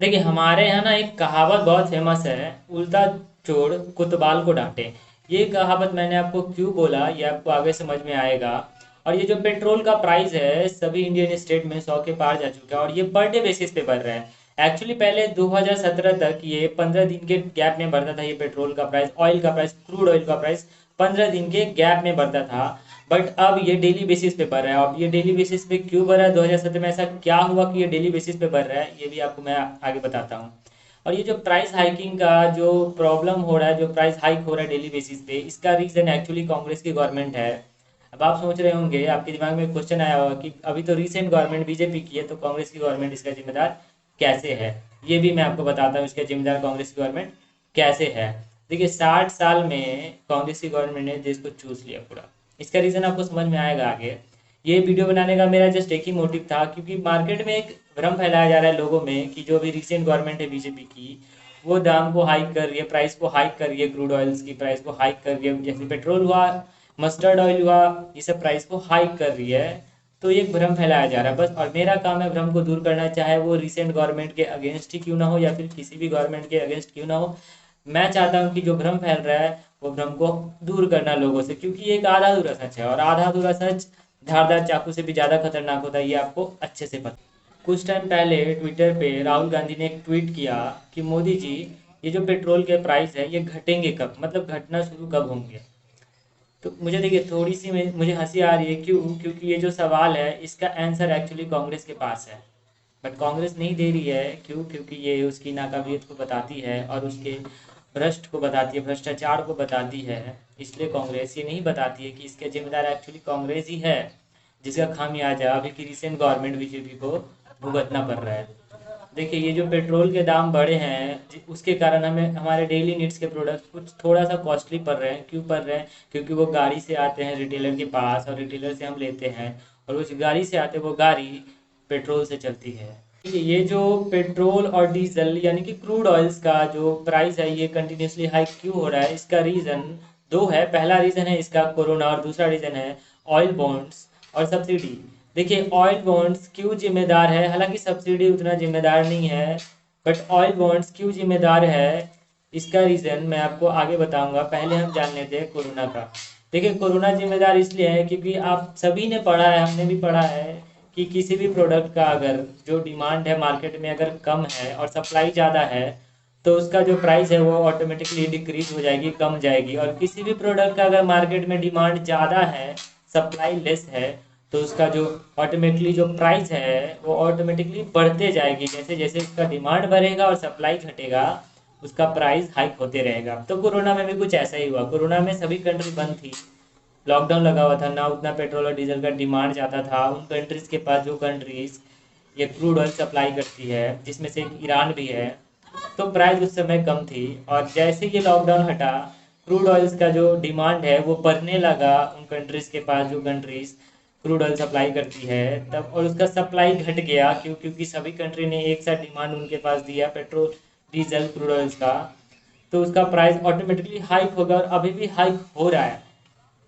देखिए हमारे यहाँ ना एक कहावत बहुत फेमस है, उल्टा चोर कुतवाल को डांटे। ये कहावत मैंने आपको क्यों बोला, ये आपको आगे समझ में आएगा। और ये जो पेट्रोल का प्राइस है सभी इंडियन स्टेट में 100 के पार जा चुका है और ये पर डे बेसिस पे बढ़ रहा है। एक्चुअली पहले 2017 तक ये 15 दिन के गैप में बढ़ता था, ये पेट्रोल का प्राइस, ऑयल का प्राइस, क्रूड ऑयल का प्राइस 15 दिन के गैप में बढ़ता था। बट अब ये डेली बेसिस पे बढ़ रहा है। अब ये डेली बेसिस पे क्यों बढ़ रहा है, 2017 में ऐसा क्या हुआ कि ये डेली बेसिस पे बढ़ रहा है, ये भी आपको मैं आगे बताता हूँ। और ये जो प्राइस हाइकिंग का जो प्रॉब्लम हो रहा है, जो प्राइस हाइक हो रहा है डेली बेसिस पे, इसका रीजन एक्चुअली कांग्रेस की गवर्नमेंट है। अब आप सोच रहे होंगे, आपके दिमाग में क्वेश्चन आया होगा कि अभी तो रिसेंट गवर्नमेंट बीजेपी की है, तो कांग्रेस की गवर्नमेंट इसका जिम्मेदार कैसे है। ये भी मैं आपको बताता हूँ इसका जिम्मेदार कांग्रेस की गवर्नमेंट कैसे है। देखिए 60 साल में कांग्रेस की गवर्नमेंट ने देश को चूस लिया पूरा। इसका रीज़न आपको समझ में आएगा आगे। ये वीडियो बनाने का मेरा जस्ट एक ही मोटिव था, क्योंकि मार्केट में एक भ्रम फैलाया जा रहा है लोगों में कि जो भी रिसेंट गवर्नमेंट है बीजेपी की, वो दाम को हाइक कर रही है, प्राइस को हाइक कर रही है, क्रूड ऑयल्स की प्राइस को हाइक कर रही है, जैसे पेट्रोल हुआ, मस्टर्ड ऑयल हुआ, ये सब प्राइस को हाइक कर रही है। तो ये एक भ्रम फैलाया जा रहा है बस, और मेरा काम है भ्रम को दूर करना, चाहे वो रिसेंट गवर्नमेंट के अगेंस्ट ही क्यों ना हो या फिर किसी भी गवर्नमेंट के अगेंस्ट क्यों ना हो। मैं चाहता हूँ कि जो भ्रम फैल रहा है वो भ्रम को दूर करना लोगों से, क्योंकि ये एक आधा अधूरा सच है और आधा अधूरा सच धारदार चाकू से भी ज़्यादा खतरनाक होता है, ये आपको अच्छे से पता। कुछ टाइम पहले ट्विटर पे राहुल गांधी ने एक ट्वीट किया कि मोदी जी, ये जो पेट्रोल के प्राइस है ये घटेंगे कब, मतलब घटना शुरू कब होंगे। तो मुझे देखिए थोड़ी सी मुझे हंसी आ रही है, क्यों, क्योंकि ये जो सवाल है इसका आंसर एक्चुअली कांग्रेस के पास है, बट कांग्रेस नहीं दे रही है। क्यों? क्योंकि ये उसकी नाकाबिलियत को बताती है और उसके भ्रष्ट को बताती है, भ्रष्टाचार को बताती है। इसलिए कांग्रेस ये नहीं बताती है कि इसके जिम्मेदार एक्चुअली कांग्रेस ही है, जिसका खामियाजा अभी की रिसेंट गवर्नमेंट बीजेपी को भुगतना पड़ रहा है। देखिए ये जो पेट्रोल के दाम बढ़े हैं उसके कारण हमें हमारे डेली नीड्स के प्रोडक्ट कुछ थोड़ा सा कॉस्टली पड़ रहे हैं। क्यों पड़ रहे हैं? क्योंकि वो गाड़ी से आते हैं रिटेलर के पास और रिटेलर से हम लेते हैं, और उस गाड़ी से आते वो गाड़ी पेट्रोल से चलती है। देखिए ये जो पेट्रोल और डीजल यानी कि क्रूड ऑयल्स का जो प्राइस है ये कंटिन्यूसली हाइक क्यों हो रहा है, इसका रीज़न दो है। पहला रीज़न है इसका कोरोना, और दूसरा रीज़न है ऑयल बॉन्ड्स और सब्सिडी। देखिए ऑयल बॉन्ड्स क्यों जिम्मेदार है, हालांकि सब्सिडी उतना जिम्मेदार नहीं है, बट ऑयल बॉन्ड्स क्यों जिम्मेदार है इसका रीज़न मैं आपको आगे बताऊंगा। पहले हम जान लेते हैं कोरोना का। देखिए कोरोना जिम्मेदार इसलिए है क्योंकि आप सभी ने पढ़ा है, हमने भी पढ़ा है कि किसी भी प्रोडक्ट का अगर जो डिमांड है मार्केट में अगर कम है और सप्लाई ज़्यादा है, तो उसका जो प्राइस है वो ऑटोमेटिकली डिक्रीज हो जाएगी, कम जाएगी। और किसी भी प्रोडक्ट का अगर मार्केट में डिमांड ज़्यादा है, सप्लाई लेस है, तो उसका जो ऑटोमेटिकली जो प्राइस है वो ऑटोमेटिकली बढ़ते जाएगी। जैसे जैसे उसका डिमांड बढ़ेगा और सप्लाई घटेगा, उसका प्राइस हाइक होते रहेगा। तो कोरोना में भी कुछ ऐसा ही हुआ। कोरोना में सभी कंट्री बंद थी, लॉकडाउन लगा हुआ था, ना उतना पेट्रोल और डीजल का डिमांड ज़्यादा था उन कंट्रीज़ के पास, जो कंट्रीज़ ये क्रूड ऑयल सप्लाई करती है, जिसमें से एक ईरान भी है। तो प्राइस उस समय कम थी, और जैसे ये लॉकडाउन हटा, क्रूड ऑयल्स का जो डिमांड है वो बढ़ने लगा उन कंट्रीज़ के पास जो कंट्रीज़ क्रूड ऑयल सप्लाई करती है तब, और उसका सप्लाई घट गया। क्यों? क्योंकि सभी कंट्री ने एक साथ डिमांड उनके पास दिया पेट्रोल डीजल क्रूड ऑयल्स का, तो उसका प्राइस ऑटोमेटिकली हाइक होगा, और अभी भी हाइक हो रहा है।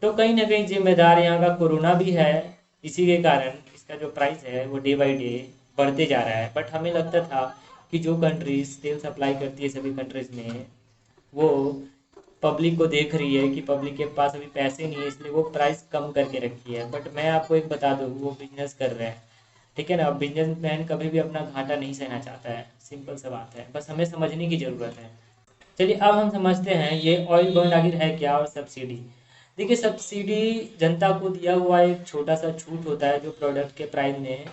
तो कहीं ना कहीं जिम्मेदार यहाँ का कोरोना भी है। इसी के कारण इसका जो प्राइस है वो डे बाई डे बढ़ते जा रहा है। बट हमें लगता था कि जो कंट्रीज तेल सप्लाई करती है सभी कंट्रीज में, वो पब्लिक को देख रही है कि पब्लिक के पास अभी पैसे नहीं है, इसलिए वो प्राइस कम करके रखी है। बट मैं आपको एक बता दूँ, वो बिजनेस कर रहे हैं, ठीक है ना। बिजनेस मैन कभी भी अपना घाटा नहीं सहना चाहता है, सिंपल सा बात है, बस हमें समझने की ज़रूरत है। चलिए अब हम समझते हैं ये ऑयल बॉन्ड आखिर है क्या, और सब्सिडी। देखिए सब्सिडी जनता को दिया हुआ एक छोटा सा छूट होता है, जो प्रोडक्ट के प्राइस में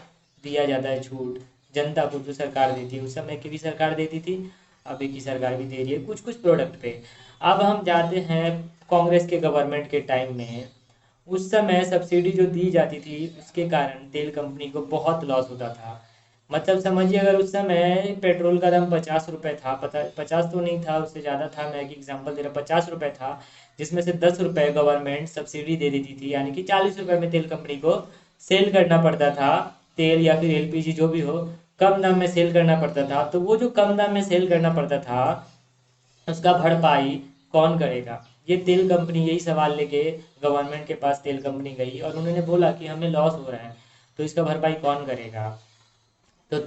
दिया जाता है छूट जनता को, जो सरकार देती है। उस समय की भी सरकार देती थी, अभी की सरकार भी दे रही है कुछ कुछ प्रोडक्ट पे। अब हम जाते हैं कांग्रेस के गवर्नमेंट के टाइम में। उस समय सब्सिडी जो दी जाती थी उसके कारण तेल कंपनी को बहुत लॉस होता था। मतलब समझिए अगर उस समय पेट्रोल का दाम 50 रुपये था, पता 50 तो नहीं था, उससे ज़्यादा था, मैं एक एग्जांपल दे रहा, 50 रुपये था, जिसमें से 10 रुपये गवर्नमेंट सब्सिडी दे देती थी, यानी कि 40 रुपये में तेल कंपनी को सेल करना पड़ता था। तेल या फिर एलपीजी जो भी हो, कम दाम में सेल करना पड़ता था। तो वो जो कम दाम में सेल करना पड़ता था, उसका भरपाई कौन करेगा? ये तेल कंपनी यही सवाल लेके गवर्नमेंट के पास तेल कंपनी गई और उन्होंने बोला कि हमें लॉस हो रहा है, तो इसका भरपाई कौन करेगा? तो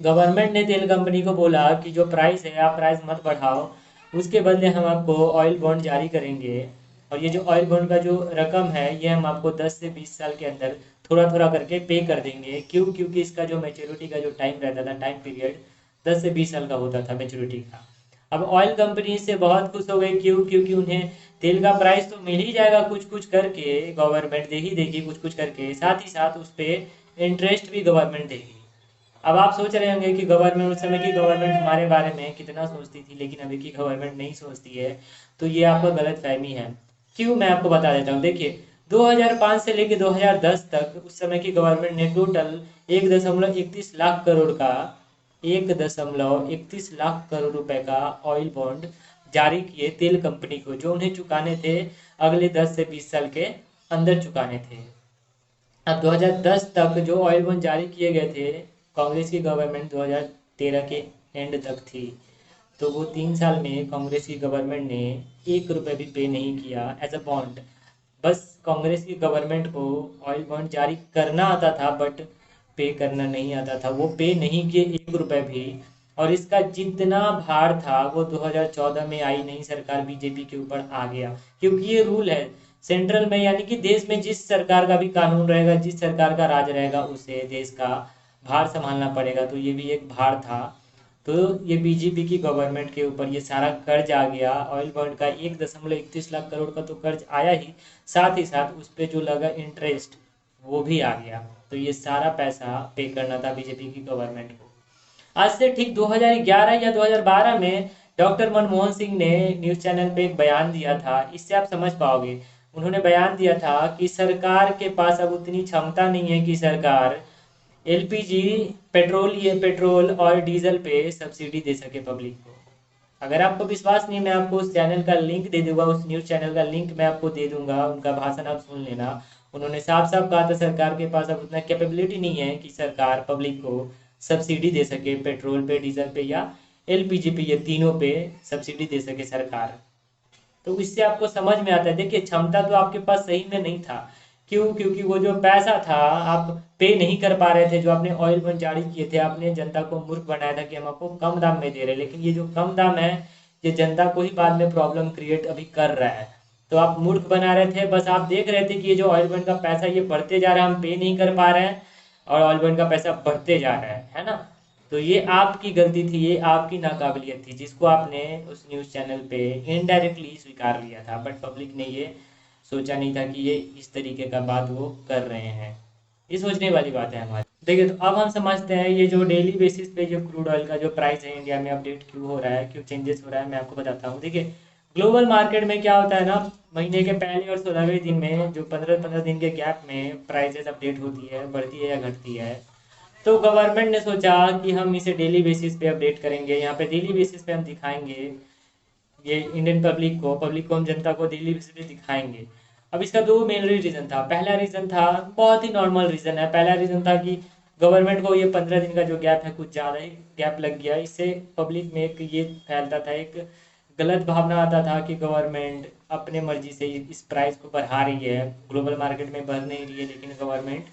गवर्नमेंट ने तेल कंपनी को बोला कि जो प्राइस है आप प्राइस मत बढ़ाओ, उसके बदले हम आपको ऑयल बॉन्ड जारी करेंगे, और ये जो ऑयल बॉन्ड का जो रकम है ये हम आपको 10 से 20 साल के अंदर थोड़ा थोड़ा करके पे कर देंगे। क्यों? क्योंकि इसका जो मैच्योरिटी का जो टाइम रहता था, टाइम पीरियड 10 से 20 साल का होता था मैच्योरिटी का। अब ऑयल कंपनी से बहुत खुश हो गई। क्यों? क्योंकि उन्हें तेल का प्राइस तो मिल ही जाएगा कुछ कुछ करके, गवर्नमेंट दे ही देगी कुछ कुछ करके, साथ ही साथ उस पर इंटरेस्ट भी गवर्नमेंट देगी। अब आप सोच रहे होंगे कि गवर्नमेंट, उस समय की गवर्नमेंट हमारे बारे में कितना सोचती थी, लेकिन अभी की गवर्नमेंट नहीं सोचती है। तो ये आपका गलत फहमी है। क्यों? मैं आपको बता देता हूँ। देखिए, 2005 से लेकर 2010 तक उस समय की गवर्नमेंट ने टोटल 1.31 लाख करोड़ का 1.31 लाख करोड़ रुपए का ऑयल बॉन्ड जारी किए तेल कंपनी को, जो उन्हें चुकाने थे अगले 10 से 20 साल के अंदर चुकाने थे। अब 2010 तक जो ऑयल बॉन्ड जारी किए गए थे, कांग्रेस की गवर्नमेंट 2013 के एंड तक थी, तो वो 3 साल में कांग्रेस की गवर्नमेंट ने 1 रुपये भी पे नहीं किया एज अ बॉन्ड। बस कांग्रेस की गवर्नमेंट को ऑयल बॉन्ड जारी करना आता था, बट पे करना नहीं आता था। वो पे नहीं किए 1 रुपये भी। और इसका जितना भार था वो 2014 में आई नई सरकार बीजेपी के ऊपर आ गया, क्योंकि ये रूल है सेंट्रल में, यानी कि देश में जिस सरकार का भी कानून रहेगा, जिस सरकार का राज रहेगा, उसे देश का भार संभालना पड़ेगा। तो ये भी एक भार था। तो ये बीजेपी की गवर्नमेंट के ऊपर ये सारा कर्ज आ गया। ऑयल बॉन्ड का 1.31 लाख करोड़ का तो कर्ज आया ही, साथ ही साथ उस पर जो लगा इंटरेस्ट वो भी आ गया। तो ये सारा पैसा पे करना था बीजेपी की गवर्नमेंट को। आज से ठीक 2011 या 2012 में डॉक्टर मनमोहन सिंह ने न्यूज़ चैनल पे एक बयान दिया था, इससे आप समझ पाओगे। उन्होंने बयान दिया था कि सरकार के पास अब उतनी क्षमता नहीं है कि सरकार एलपीजी पेट्रोल और डीजल पे सब्सिडी दे सके पब्लिक को। अगर आपको विश्वास नहीं, मैं आपको उस चैनल का लिंक दे दूंगा, उस न्यूज़ चैनल का लिंक मैं आपको दे दूंगा, उनका भाषण आप सुन लेना। उन्होंने साफ साफ कहा था सरकार के पास अब उतना कैपेबिलिटी नहीं है कि सरकार पब्लिक को सब्सिडी दे सके, पेट्रोल पे, डीजल पे या एलपीजी पे, ये तीनों पे सब्सिडी दे सके सरकार। तो इससे आपको समझ में आता है। देखिए, क्षमता तो आपके पास सही में नहीं था। क्यों? क्योंकि वो जो पैसा था आप पे नहीं कर पा रहे थे। जो आपने ऑयल बंड जारी किए थे, आपने जनता को मूर्ख बनाया था कि हम आपको कम दाम में दे रहे हैं, लेकिन ये जो कम दाम है ये जनता को ही बाद में प्रॉब्लम क्रिएट अभी कर रहा है। तो आप मूर्ख बना रहे थे, बस आप देख रहे थे कि ये जो ऑयल बंड का पैसा ये बढ़ते जा रहा है, हम पे नहीं कर पा रहे हैं, और ऑयल बंड का पैसा बढ़ते जा रहा है ना। तो ये आपकी गलती थी, ये आपकी नाकाबिलियत थी, जिसको आपने उस न्यूज़ चैनल पे इनडायरेक्टली स्वीकार लिया था। बट पब्लिक ने ये सोचा नहीं था कि ये इस तरीके का बात वो कर रहे हैं। ये सोचने वाली बात है हमारी। देखिए, तो अब हम समझते हैं ये जो डेली बेसिस पे जो क्रूड ऑयल का जो प्राइस है इंडिया में अपडेट क्यों हो रहा है, क्यों चेंजेस हो रहा है, मैं आपको बताता हूँ। देखिए, ग्लोबल मार्केट में क्या होता है ना, महीने के पहले और 16वें दिन में जो 15-15 दिन के गैप में प्राइसेस अपडेट होती है, बढ़ती है या घटती है। तो गवर्नमेंट ने सोचा कि हम इसे डेली बेसिस पे अपडेट करेंगे, यहाँ पे डेली बेसिस पे हम दिखाएंगे ये इंडियन पब्लिक को हम जनता को डेली बेसिस पे दिखाएंगे। अब इसका दो मेन रीज़न था। पहला रीज़न था, बहुत ही नॉर्मल रीज़न है, पहला रीज़न था कि गवर्नमेंट को ये 15 दिन का जो गैप है कुछ ज़्यादा ही गैप लग गया। इससे पब्लिक में एक ये फैलता था, एक गलत भावना आता था कि गवर्नमेंट अपने मर्जी से इस प्राइस को बढ़ा रही है, ग्लोबल मार्केट में बढ़ नहीं रही है, लेकिन गवर्नमेंट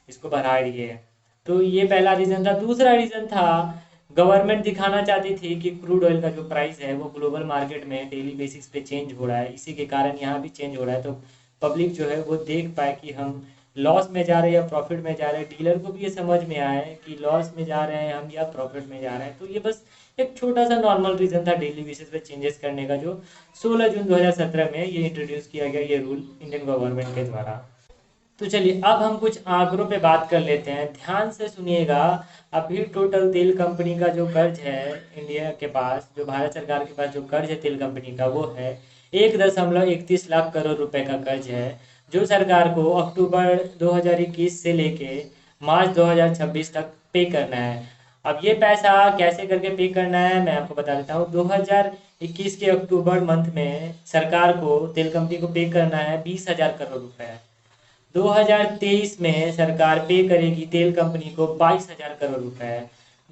इसको बढ़ा रही है। तो ये पहला रीज़न था। दूसरा रीज़न था, गवर्नमेंट दिखाना चाहती थी कि क्रूड ऑयल का जो प्राइस है वो ग्लोबल मार्केट में डेली बेसिस पे चेंज हो रहा है, इसी के कारण यहाँ भी चेंज हो रहा है। तो पब्लिक जो है वो देख पाए कि हम लॉस में जा रहे हैं या प्रॉफिट में जा रहे हैं, डीलर को भी ये समझ में आए कि लॉस में जा रहे हैं हम या प्रॉफिट में जा रहे हैं। तो ये बस एक छोटा सा नॉर्मल रीज़न था डेली बेसिस पे चेंजेस करने का, जो 16 जून 2017 में ये इंट्रोड्यूस किया गया, ये रूल इंडियन गवर्नमेंट के द्वारा। तो चलिए अब हम कुछ आंकड़ों पे बात कर लेते हैं, ध्यान से सुनिएगा। अभी टोटल तेल कंपनी का जो कर्ज है इंडिया के पास, जो भारत सरकार के पास जो कर्ज है तेल कंपनी का, वो है 1.31 लाख करोड़ रुपए का कर्ज है, जो सरकार को अक्टूबर 2021 से लेके मार्च 2026 तक पे करना है। अब ये पैसा कैसे करके पे करना है मैं आपको बता देता हूँ। 2021 के अक्टूबर मंथ में सरकार को तेल कंपनी को पे करना है 20,000 करोड़ रुपए। 2023 में सरकार पे करेगी तेल कंपनी को 22,000 करोड़ रुपए।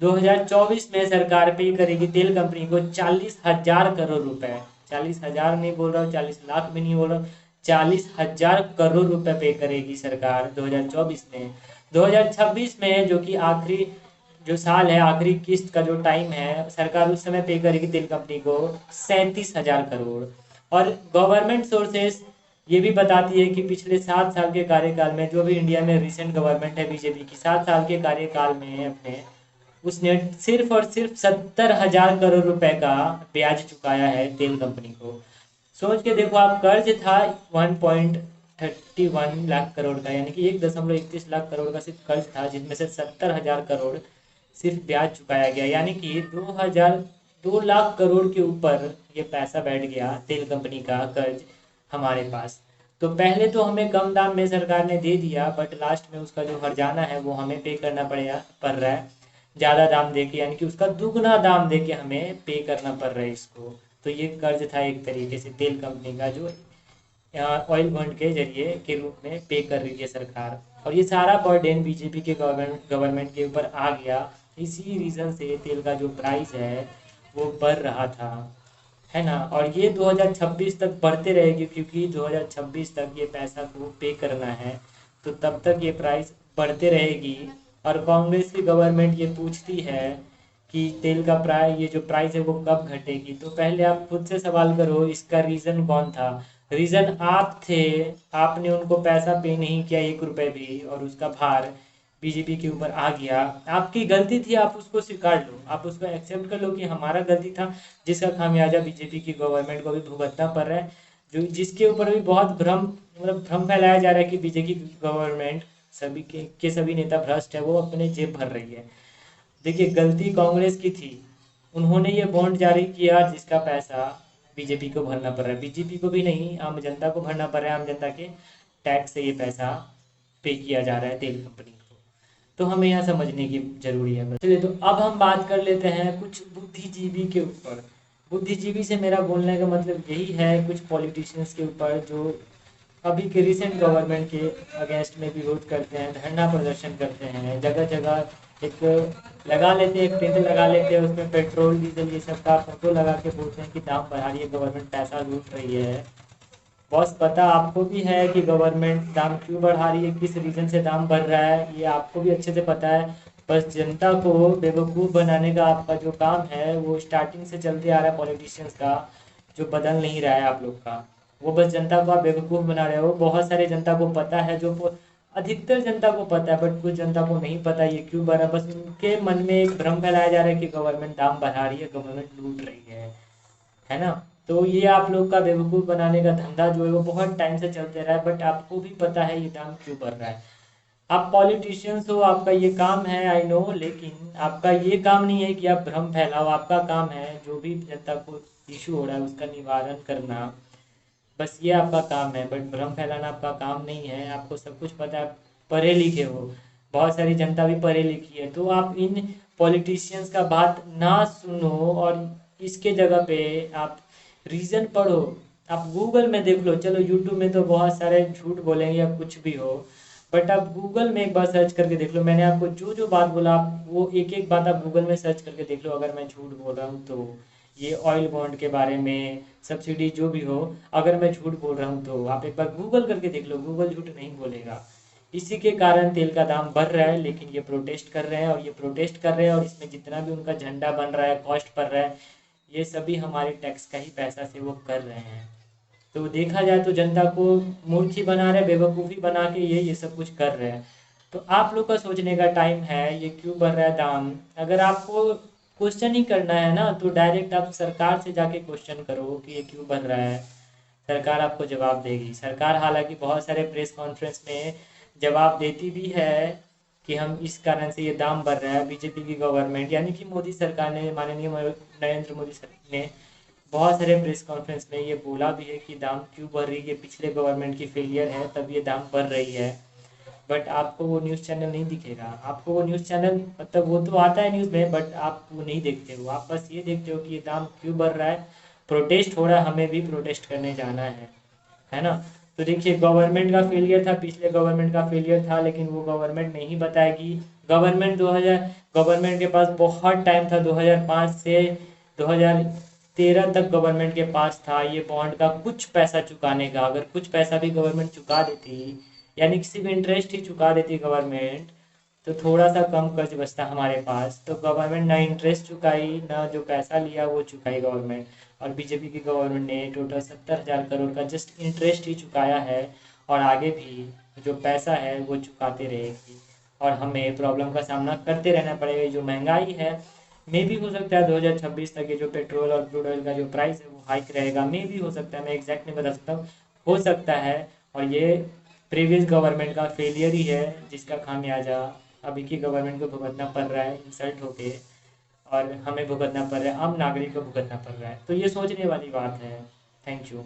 2024 में सरकार पे करेगी तेल कंपनी को 40,000 करोड़ रुपए। 40,000 नहीं बोल रहा हूँ, 40 लाख भी नहीं बोल रहा हूँ, 40,000 करोड़ रुपए पे करेगी सरकार 2024 में। 2026 में, जो कि आखिरी जो साल है, आखिरी किस्त का जो टाइम है, सरकार उस समय पे करेगी तेल कंपनी को 37,000 करोड़। और गवर्नमेंट सोर्सेस ये भी बताती है कि पिछले 7 साल के कार्यकाल में, जो भी इंडिया में रिसेंट गवर्नमेंट है बीजेपी की, 7 साल के कार्यकाल में अपने उसने सिर्फ और सिर्फ 70,000 करोड़ रुपए का ब्याज चुकाया है तेल कंपनी को। सोच के देखो आप, कर्ज था 1.31 लाख करोड़ का, यानी कि 1.31 लाख करोड़ का सिर्फ कर्ज था, जिसमें से 70,000 करोड़ सिर्फ ब्याज चुकाया गया, यानी कि 2 लाख करोड़ के ऊपर ये पैसा बैठ गया तेल कंपनी का कर्ज हमारे पास। तो पहले तो हमें कम दाम में सरकार ने दे दिया, बट लास्ट में उसका जो हर्जाना है वो हमें पे करना पड़ रहा है ज़्यादा दाम दे के, यानी कि उसका दुगना दाम दे के हमें पे करना पड़ रहा है इसको। तो ये कर्ज था एक तरीके से तेल कंपनी का, जो ऑयल बॉन्ड के जरिए के रूप में पे कर रही है सरकार। और ये सारा बर्डन बीजेपी के गवर्नमेंट के ऊपर आ गया। इसी रीज़न से तेल का जो प्राइस है वो बढ़ रहा था, है ना। और ये 2026 तक बढ़ते रहेगी, क्योंकि 2026 तक ये पैसा को पे करना है, तो तब तक ये प्राइस बढ़ते रहेगी। और कांग्रेस की गवर्नमेंट ये पूछती है कि तेल का प्राइस, ये जो प्राइस है वो कब घटेगी। तो पहले आप खुद से सवाल करो, इसका रीज़न कौन था? रीज़न आप थे। आपने उनको पैसा पे नहीं किया 1 रुपए भी, और उसका भार बीजेपी के ऊपर आ गया। आपकी गलती थी, आप उसको स्वीकार लो, आप उसको एक्सेप्ट कर लो कि हमारा गलती था, जिसका खामियाजा बीजेपी की गवर्नमेंट को भी भुगतना पड़ रहा है। जो जिसके ऊपर भी बहुत भ्रम फैलाया जा रहा है कि बीजेपी की गवर्नमेंट सभी के सभी नेता भ्रष्ट है, वो अपने जेब भर रही है। देखिए, गलती कांग्रेस की थी, उन्होंने ये बॉन्ड जारी किया जिसका पैसा बीजेपी को भरना पड़ रहा है। बीजेपी को भी नहीं, आम जनता को भरना पड़ रहा है। आम जनता के टैक्स से ये पैसा पे किया जा रहा है तेल कंपनी को। तो हमें यहाँ समझने की जरूरी है। चलिए, तो अब हम बात कर लेते हैं कुछ बुद्धिजीवी के ऊपर। बुद्धिजीवी से मेरा बोलने का मतलब यही है, कुछ पॉलिटिशियंस के ऊपर जो अभी के रिसेंट गवर्नमेंट के अगेंस्ट में विरोध करते हैं, धरना प्रदर्शन करते हैं, जगह जगह एक लगा लेते हैं, एक टेंट लगा लेते हैं, उसमें पेट्रोल डीजल ये सब का फोटो लगा के बोलते हैं कि दाम बढ़ा रही है गवर्नमेंट, पैसा लूट रही है। बॉस, पता आपको भी है कि गवर्नमेंट दाम क्यों बढ़ा रही है, किस रीज़न से दाम बढ़ रहा है, ये आपको भी अच्छे से पता है। बस जनता को बेवकूफ़ बनाने का आपका जो काम है वो स्टार्टिंग से चलते आ रहा है पॉलिटिशियंस का, जो बदल नहीं रहा है आप लोग का। वो बस जनता को आप बेवकूफ़ बना रहे हो। बहुत सारे जनता को पता है, अधिकतर जनता को पता है, बट कुछ जनता को नहीं पता ये क्यों बढ़ा। बस उनके मन में एक भ्रम फैलाया जा रहा है कि गवर्नमेंट दाम बढ़ा रही है, गवर्नमेंट लूट रही है ना। तो ये आप लोग का बेवकूफ़ बनाने का धंधा जो है वो बहुत टाइम से चलते रहा है, बट आपको भी पता है ये दाम क्यों बढ़ रहा है। आप पॉलिटिशियंस हो, आपका ये काम है, आई नो, लेकिन आपका ये काम नहीं है कि आप भ्रम फैलाओ। आपका काम है जो भी जनता को इशू हो रहा है उसका निवारण करना, बस ये आपका काम है। बट भ्रम फैलाना आपका काम नहीं है। आपको सब कुछ पता है, पढ़े लिखे हो, बहुत सारी जनता भी पढ़ी लिखी है। तो आप इन पॉलिटिशियंस का बात ना सुनो, और इसके जगह पे आप रीज़न पढ़ो। आप गूगल में देख लो, चलो यूट्यूब में तो बहुत सारे झूठ बोलेंगे या कुछ भी हो, बट आप गूगल में एक बार सर्च करके देख लो। मैंने आपको जो जो बात बोला, आप वो एक एक बात आप गूगल में सर्च करके देख लो। अगर मैं झूठ बोल रहा हूँ तो ये ऑयल बॉन्ड के बारे में, सब्सिडी जो भी हो, अगर मैं झूठ बोल रहा हूँ तो आप एक बार गूगल करके देख लो, गूगल झूठ नहीं बोलेगा। इसी के कारण तेल का दाम बढ़ रहा है, लेकिन ये प्रोटेस्ट कर रहे हैं, और ये प्रोटेस्ट कर रहे हैं, और इसमें जितना भी उनका झंडा बन रहा है, कॉस्ट पड़ रहा है, ये सभी हमारे टैक्स का ही पैसा से वो कर रहे हैं। तो देखा जाए तो जनता को मूर्ख ही बना रहे, बेवकूफ़ी बना के ये सब कुछ कर रहे हैं। तो आप लोग का सोचने का टाइम है, ये क्यों बढ़ रहा है दाम। अगर आपको क्वेश्चन ही करना है ना, तो डायरेक्ट आप सरकार से जाके क्वेश्चन करो कि ये क्यों बढ़ रहा है। सरकार आपको जवाब देगी। सरकार हालांकि बहुत सारे प्रेस कॉन्फ्रेंस में जवाब देती भी है कि हम इस कारण से ये दाम बढ़ रहा है। बीजेपी की गवर्नमेंट यानी कि मोदी सरकार ने, माननीय नरेंद्र मोदी सर ने बहुत सारे प्रेस कॉन्फ्रेंस में ये बोला भी है कि दाम क्यों बढ़ रही है, पिछले गवर्नमेंट की फेलियर है तब ये दाम बढ़ रही है। बट आपको वो न्यूज़ चैनल नहीं दिखेगा। आपको वो न्यूज़ चैनल, मतलब वो तो आता है न्यूज़ में, बट आप वो नहीं देखते हो। आप बस ये देखते हो कि ये दाम क्यों बढ़ रहा है, प्रोटेस्ट हो रहा है, हमें भी प्रोटेस्ट करने जाना है ना। तो देखिए, गवर्नमेंट का फेलियर था, पिछले गवर्नमेंट का फेलियर था, लेकिन वो गवर्नमेंट नहीं बताएगी। गवर्नमेंट के पास बहुत टाइम था, 2005 से 2013 तक गवर्नमेंट के पास था ये बॉन्ड का कुछ पैसा चुकाने का। अगर कुछ पैसा भी गवर्नमेंट चुका देती, यानी कि सिर्फ इंटरेस्ट ही चुका देती गवर्नमेंट, तो थोड़ा सा कम कर्ज बचता हमारे पास। तो गवर्नमेंट ना इंटरेस्ट चुकाई, ना जो पैसा लिया वो चुकाई गवर्नमेंट। और बीजेपी की गवर्नमेंट ने टोटल 70,000 करोड़ का जस्ट इंटरेस्ट ही चुकाया है, और आगे भी जो पैसा है वो चुकाते रहेगी, और हमें प्रॉब्लम का सामना करते रहना पड़ेगा। जो महंगाई है, मे भी हो सकता है 2026 तक ये जो पेट्रोल और क्रूड ऑयल का जो प्राइस है वो हाइक रहेगा, मे भी हो सकता है, मैं एग्जैक्ट नहीं बता सकता हूँ, हो सकता है। और ये प्रीवियस गवर्नमेंट का फेलियर ही है, जिसका खामियाजा अभी की गवर्नमेंट को भुगतना पड़ रहा है इंसल्ट होके, और हमें भुगतना पड़ रहा है, आम नागरिक को भुगतना पड़ रहा है। तो ये सोचने वाली बात है। Thank you.